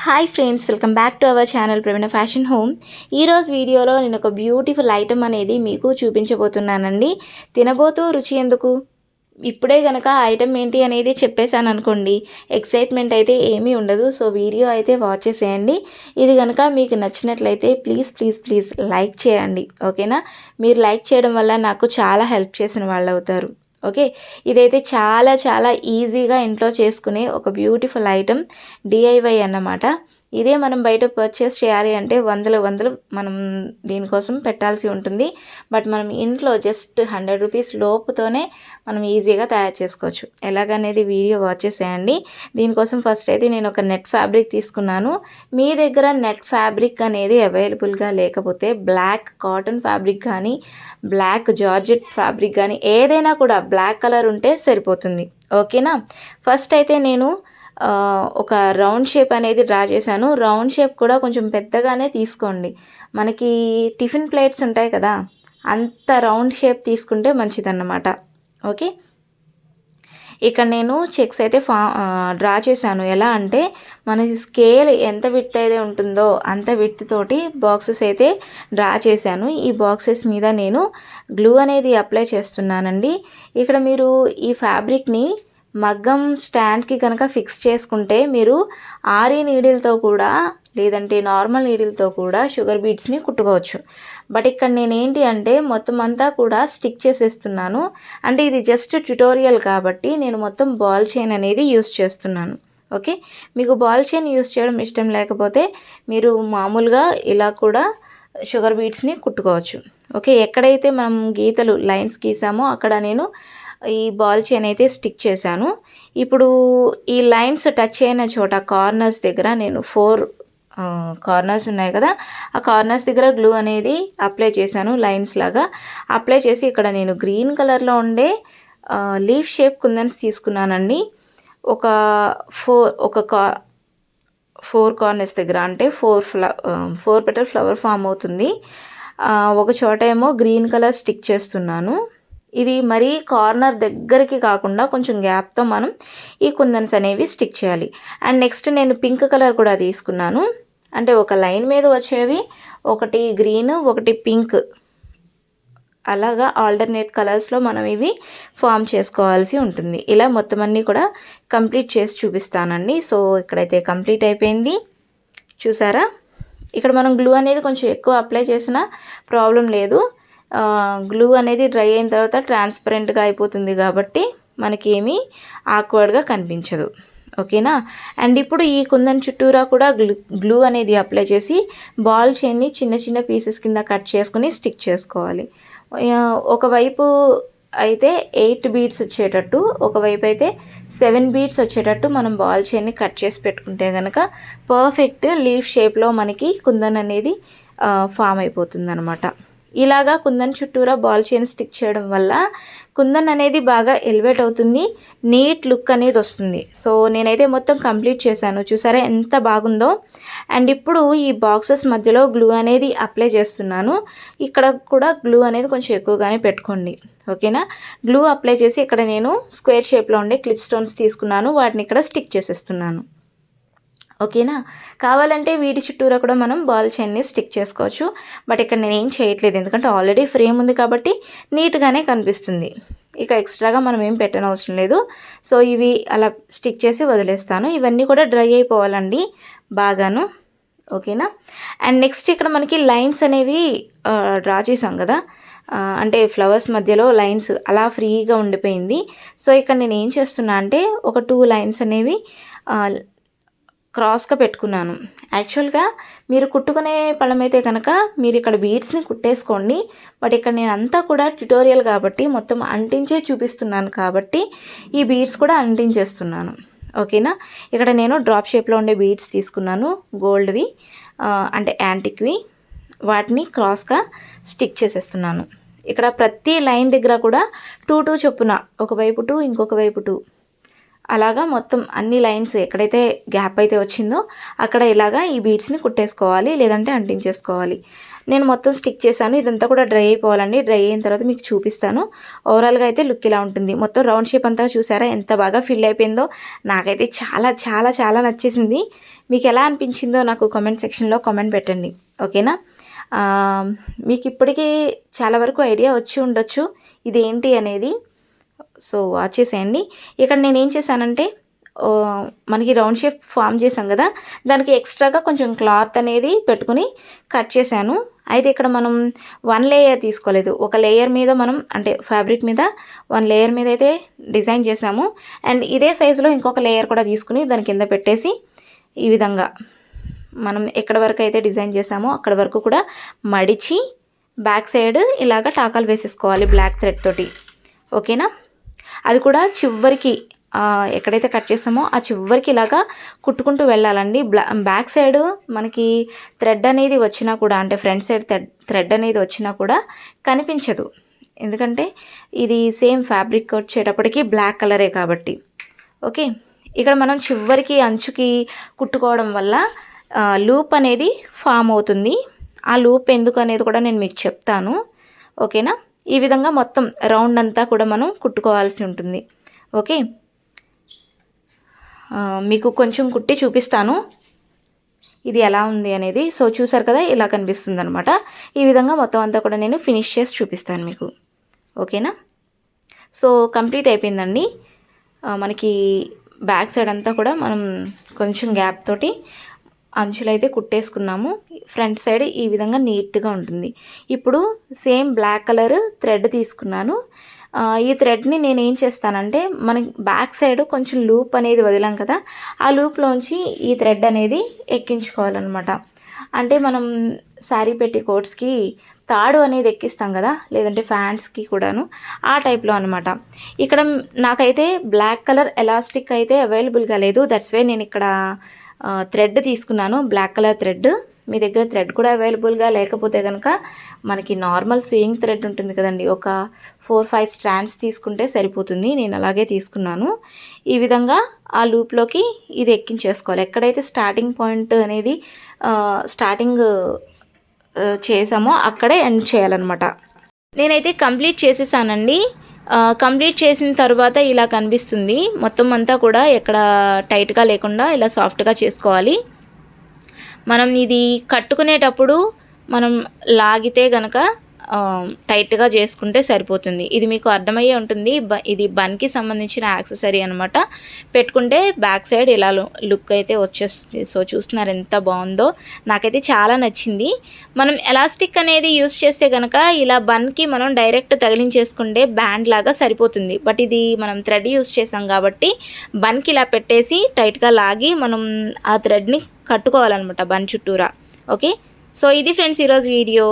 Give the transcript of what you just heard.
Hi friends, welcome back to our channel Praveena fashion home. ఈరోజు వీడియోలో నేను ఒక బ్యూటిఫుల్ ఐటమ్ అనేది మీకు చూపించబోతున్నానండి. తినబోతూ రుచి ఎందుకు, ఇప్పుడే కనుక ఐటమ్ ఏంటి అనేది చెప్పేశాను అనుకోండి, ఎక్సైట్మెంట్ అయితే ఏమీ ఉండదు. సో వీడియో అయితే వాచ్ చేసేయండి. ఇది కనుక మీకు నచ్చినట్లయితే ప్లీజ్ ప్లీజ్ ప్లీజ్ లైక్ చేయండి, ఓకేనా? మీరు లైక్ చేయడం వల్ల నాకు చాలా హెల్ప్ చేసిన వాళ్ళు అవుతారు. ఓకే, ఇదైతే చాలా చాలా ఈజీగా ఇంట్లో చేసుకునే ఒక బ్యూటిఫుల్ ఐటమ్, డిఐవై అన్నమాట. ఇదే మనం బయట పర్చేస్ చేయాలి అంటే వందలు మనం దీనికోసం పెట్టాల్సి ఉంటుంది. బట్ మనం ఇంట్లో జస్ట్ 100 రూపీస్ లోపుతోనే మనం ఈజీగా తయారు చేసుకోవచ్చు. ఎలాగనేది వీడియో వాచ్ చేసేయండి. దీనికోసం ఫస్ట్ అయితే నేను ఒక నెట్ ఫ్యాబ్రిక్ తీసుకున్నాను. మీ దగ్గర నెట్ ఫ్యాబ్రిక్ అనేది అవైలబుల్గా లేకపోతే బ్లాక్ కాటన్ ఫ్యాబ్రిక్ కానీ, బ్లాక్ జార్జెట్ ఫ్యాబ్రిక్ కానీ, ఏదైనా కూడా బ్లాక్ కలర్ ఉంటే సరిపోతుంది, ఓకేనా? ఫస్ట్ అయితే నేను ఒక రౌండ్ షేప్ అనేది డ్రా చేశాను. రౌండ్ షేప్ కూడా కొంచెం పెద్దగానే తీసుకోండి. మనకి టిఫిన్ ప్లేట్స్ ఉంటాయి కదా, అంత రౌండ్ షేప్ తీసుకుంటే మంచిదన్నమాట. ఓకే, ఇక్కడ నేను చెక్స్ అయితే డ్రా చేశాను. ఎలా అంటే మనకి స్కేల్ ఎంత విడ్త్ అయితే ఉంటుందో అంత విడ్త్ తోటి బాక్సెస్ అయితే డ్రా చేశాను. ఈ బాక్సెస్ మీద నేను గ్లూ అనేది అప్లై చేస్తున్నానండి. ఇక్కడ మీరు ఈ ఫ్యాబ్రిక్ని మగ్గం స్టాండ్కి కనుక ఫిక్స్ చేసుకుంటే మీరు ఆరి నీడిల్తో కూడా, లేదంటే నార్మల్ నీడిల్తో కూడా షుగర్ బీడ్స్ని కుట్టుకోవచ్చు. బట్ ఇక్కడ నేనేంటి అంటే మొత్తం అంతా కూడా స్టిక్ చేసేస్తున్నాను. అంటే ఇది జస్ట్ ట్యుటోరియల్ కాబట్టి నేను మొత్తం బాల్ చైన్ అనేది యూస్ చేస్తున్నాను. ఓకే, మీకు బాల్ చైన్ యూస్ చేయడం ఇష్టం లేకపోతే మీరు మామూలుగా ఇలా కూడా షుగర్ బీడ్స్ని కుట్టుకోవచ్చు. ఓకే, ఎక్కడైతే మనం గీతలు లైన్స్ గీసామో అక్కడ నేను ఈ బాల్ చైన్ అయితే స్టిక్ చేశాను. ఇప్పుడు ఈ లైన్స్ టచ్ అయిన చోట కార్నర్స్ దగ్గర నేను 4 కార్నర్స్ ఉన్నాయి కదా, ఆ కార్నర్స్ దగ్గర గ్లూ అనేది అప్లై చేశాను. లైన్స్ లాగా అప్లై చేసి ఇక్కడ నేను గ్రీన్ కలర్లో ఉండే లీఫ్ షేప్ కుందన్స్ తీసుకున్నానండి. ఒక 4 కార్నర్స్ దగ్గర, అంటే 4 పెటల్ ఫ్లవర్ ఫామ్ అవుతుంది. ఒక చోట ఏమో గ్రీన్ కలర్ స్టిక్ చేస్తున్నాను. ఇది మరీ కార్నర్ దగ్గరికి కాకుండా కొంచెం గ్యాప్తో మనం ఈ కుందన్స్ అనేవి స్టిక్ చేయాలి. అండ్ నెక్స్ట్ నేను పింక్ కలర్ కూడా తీసుకున్నాను. అంటే ఒక లైన్ మీద వచ్చేవి ఒకటి గ్రీన్, ఒకటి పింక్, అలాగా ఆల్టర్నేట్ కలర్స్లో మనం ఇవి ఫామ్ చేసుకోవాల్సి ఉంటుంది. ఇలా మొత్తం అన్నీ కూడా కంప్లీట్ చేసి చూపిస్తానండి. సో ఇక్కడైతే కంప్లీట్ అయిపోయింది, చూసారా? ఇక్కడ మనం గ్లూ అనేది కొంచెం ఎక్కువ అప్లై చేసినా ప్రాబ్లం లేదు. గ్లూ అనేది డ్రై అయిన తర్వాత ట్రాన్స్పరెంట్గా అయిపోతుంది కాబట్టి మనకి ఏమీ ఆక్వర్డ్గా కనిపించదు, ఓకేనా? అండ్ ఇప్పుడు ఈ కుందన్ చుట్టూరా కూడా గ్లూ అనేది అప్లై చేసి బాల్ చైన్ని చిన్న చిన్న పీసెస్ కింద కట్ చేసుకుని స్టిక్ చేసుకోవాలి. ఒకవైపు అయితే 8 బీడ్స్ వచ్చేటట్టు, ఒకవైపు అయితే 7 బీడ్స్ వచ్చేటట్టు మనం బాల్ చైన్ని కట్ చేసి పెట్టుకుంటే కనుక పర్ఫెక్ట్ లీఫ్ షేప్లో మనకి కుందన్ అనేది ఫామ్ అయిపోతుంది అనమాట. ఇలాగా కుందన్ చుట్టూరా బాల్ చైన్ స్టిక్ చేయడం వల్ల కుందన్ అనేది బాగా ఎలివేట్ అవుతుంది, నీట్ లుక్ అనేది వస్తుంది. సో నేనైతే మొత్తం కంప్లీట్ చేశాను, చూసారా ఎంత బాగుందో. అండ్ ఇప్పుడు ఈ బాక్సెస్ మధ్యలో గ్లూ అనేది అప్లై చేస్తున్నాను. ఇక్కడ కూడా గ్లూ అనేది కొంచెం ఎక్కువగానే పెట్టుకోండి, ఓకేనా? గ్లూ అప్లై చేసి ఇక్కడ నేను స్క్వేర్ షేప్లో ఉండే క్లిప్ స్టోన్స్ తీసుకున్నాను, వాటిని ఇక్కడ స్టిక్ చేసేస్తున్నాను, ఓకేనా? కావాలంటే వీటి చుట్టూరా కూడా మనం బాల్ చైన్ని స్టిక్ చేసుకోవచ్చు. బట్ ఇక్కడ నేను ఏం చేయట్లేదు, ఎందుకంటే ఆల్రెడీ ఫ్రేమ్ ఉంది కాబట్టి నీట్గానే కనిపిస్తుంది. ఇక ఎక్స్ట్రాగా మనం ఏం పెట్టనవసరం లేదు. సో ఇవి అలా స్టిక్ చేసి వదిలేస్తాను. ఇవన్నీ కూడా డ్రై అయిపోవాలండి బాగాను, ఓకేనా? అండ్ నెక్స్ట్ ఇక్కడ మనకి లైన్స్ అనేవి డ్రా చేసాం కదా, అంటే ఫ్లవర్స్ మధ్యలో లైన్స్ అలా ఫ్రీగా ఉండిపోయింది. సో ఇక్కడ నేను ఏం చేస్తున్నా అంటే ఒక 2 లైన్స్ అనేవి క్రాస్గా పెట్టుకున్నాను. యాక్చువల్గా మీరు కుట్టుకునే పళ్ళమైతే కనుక మీరు ఇక్కడ బీడ్స్ని కుట్టేసుకోండి. బట్ ఇక్కడ నేను అంతా కూడా ట్యుటోరియల్ కాబట్టి మొత్తం అంటించే చూపిస్తున్నాను కాబట్టి ఈ బీడ్స్ కూడా అంటించేస్తున్నాను, ఓకేనా? ఇక్కడ నేను డ్రాప్ షేప్లో ఉండే బీడ్స్ తీసుకున్నాను, గోల్డ్వి, అంటే యాంటిక్వి. వాటిని క్రాస్గా స్టిక్ చేసేస్తున్నాను. ఇక్కడ ప్రతి లైన్ దగ్గర కూడా 2 చొప్పున, ఒకవైపు 2, ఇంకొక వైపు 2, అలాగా మొత్తం అన్ని లైన్స్ ఎక్కడైతే గ్యాప్ అయితే వచ్చిందో అక్కడ ఇలాగా ఈ బీడ్స్ని కుట్టేసుకోవాలి, లేదంటే అంటించేసుకోవాలి. నేను మొత్తం స్టిక్ చేశాను. ఇదంతా కూడా డ్రై అయిపోవాలండి. డ్రై అయిన తర్వాత మీకు చూపిస్తాను. ఓవరాల్గా అయితే లుక్ ఇలా ఉంటుంది. మొత్తం రౌండ్ షేప్ అంతా చూసారా ఎంత బాగా ఫిల్ అయిపోయిందో. నాకైతే చాలా చాలా చాలా నచ్చేసింది. మీకు ఎలా అనిపించిందో నాకు కామెంట్ సెక్షన్లో కామెంట్ పెట్టండి, ఓకేనా. మీకు ఇప్పటికీ చాలా వరకు ఐడియా వచ్చి ఉండొచ్చు ఇదేంటి అనేది. సో వాచ్ చేసేయండి. ఇక్కడ నేను ఏం చేశానంటే మనకి రౌండ్ షేప్ ఫామ్ చేసాం కదా, దానికి ఎక్స్ట్రాగా కొంచెం క్లాత్ అనేది పెట్టుకుని కట్ చేశాను. అయితే ఇక్కడ మనం 1 లేయర్ తీసుకోలేదు, ఒక లేయర్ మీద మనం అంటే ఫ్యాబ్రిక్ మీద 1 లేయర్ మీద అయితే డిజైన్ చేసాము. అండ్ ఇదే సైజులో ఇంకొక లేయర్ కూడా తీసుకుని దాని కింద పెట్టేసి ఈ విధంగా మనం ఎక్కడ వరకు అయితే డిజైన్ చేసామో అక్కడ వరకు కూడా మడిచి బ్యాక్ సైడ్ ఇలాగ టాకాలు వేసేసుకోవాలి బ్లాక్ థ్రెడ్ తోటి, ఓకేనా. అది కూడా చివరికి ఎక్కడైతే కట్ చేస్తామో ఆ చివరికి ఇలాగా కుట్టుకుంటూ వెళ్ళాలండి. బ్యాక్ సైడ్ మనకి థ్రెడ్ అనేది వచ్చినా కూడా అంటే ఫ్రంట్ సైడ్ థ్రెడ్ అనేది వచ్చినా కూడా కనిపించదు, ఎందుకంటే ఇది సేమ్ ఫ్యాబ్రిక్ వచ్చేటప్పటికి బ్లాక్ కలరే కాబట్టి, ఓకే. ఇక్కడ మనం చివరికి అంచుకి కుట్టుకోవడం వల్ల లూప్ అనేది ఫామ్ అవుతుంది. ఆ లూప్ ఎందుకు అనేది కూడా నేను మీకు చెప్తాను, ఓకేనా. ఈ విధంగా మొత్తం రౌండ్ అంతా కూడా మనం కుట్టుకోవాల్సి ఉంటుంది, ఓకే. మీకు కొంచెం కుట్టి చూపిస్తాను ఇది ఎలా ఉంది అనేది. సో చూసారు కదా, ఇలా కనిపిస్తుంది అనమాట. ఈ విధంగా మొత్తం అంతా కూడా నేను ఫినిష్ చేసి చూపిస్తాను మీకు, ఓకేనా. సో కంప్లీట్ అయిపోయిందండి. మనకి బ్యాక్ సైడ్ అంతా కూడా మనం కొంచెం గ్యాప్ తోటి అంచులైతే కుట్టేసుకున్నాము. ఫ్రంట్ సైడ్ ఈ విధంగా నీట్గా ఉంటుంది. ఇప్పుడు సేమ్ బ్లాక్ కలర్ థ్రెడ్ తీసుకున్నాను. ఈ థ్రెడ్ని నేను ఏం చేస్తానంటే మనకి బ్యాక్ సైడ్ కొంచెం లూప్ అనేది వదిలాం కదా, ఆ లూప్లోంచి ఈ థ్రెడ్ అనేది ఎక్కించుకోవాలన్నమాట. అంటే మనం శారీ పెట్టి కోట్స్కి తాడు అనేది ఎక్కిస్తాం కదా, లేదంటే ఫ్యాంట్స్కి కూడాను ఆ టైప్లో అనమాట. ఇక్కడ నాకైతే బ్లాక్ కలర్ ఎలాస్టిక్ అయితే అవైలబుల్గా లేదు, దట్స్ వై నేను ఇక్కడ థ్రెడ్ తీసుకున్నాను, బ్లాక్ కలర్ థ్రెడ్. మీ దగ్గర థ్రెడ్ కూడా అవైలబుల్గా లేకపోతే కనుక మనకి నార్మల్ స్వింగ్ థ్రెడ్ ఉంటుంది కదండి, ఒక 4-5 స్ట్రాండ్స్ తీసుకుంటే సరిపోతుంది. నేను అలాగే తీసుకున్నాను. ఈ విధంగా ఆ లూప్లోకి ఇది ఎక్కించేసుకోవాలి. ఎక్కడైతే స్టార్టింగ్ పాయింట్ అనేది స్టార్టింగ్ చేసామో అక్కడే ఎండ్ చేయాలన్నమాట. నేనైతే కంప్లీట్ చేసేసానండి. కంప్లీట్ చేసిన తర్వాత ఇలా కనిపిస్తుంది. మొత్తం అంతా కూడా ఎక్కడ టైట్గా లేకుండా ఇలా సాఫ్ట్గా చేసుకోవాలి. మనం ఇది కట్టుకునేటప్పుడు మనం లాగితే గనక టైట్గా చేసుకుంటే సరిపోతుంది. ఇది మీకు అర్థమయ్యే ఉంటుంది. ఇది బన్కి సంబంధించిన యాక్సెసరీ అనమాట. పెట్టుకుంటే బ్యాక్ సైడ్ ఇలా లుక్ అయితే వచ్చేస్తుంది. సో చూస్తున్నారు ఎంత బాగుందో, నాకైతే చాలా నచ్చింది. మనం ఎలాస్టిక్ అనేది యూస్ చేస్తే కనుక ఇలా బన్కి మనం డైరెక్ట్ తగిలించేసుకుంటే బ్యాండ్ లాగా సరిపోతుంది. బట్ ఇది మనం థ్రెడ్ యూస్ చేసాం కాబట్టి బన్కి ఇలా పెట్టేసి టైట్గా లాగి మనం ఆ థ్రెడ్ని కట్టుకోవాలన్నమాట బన్ చుట్టూరా, ఓకే. సో ఇది ఫ్రెండ్స్ ఈరోజు వీడియో.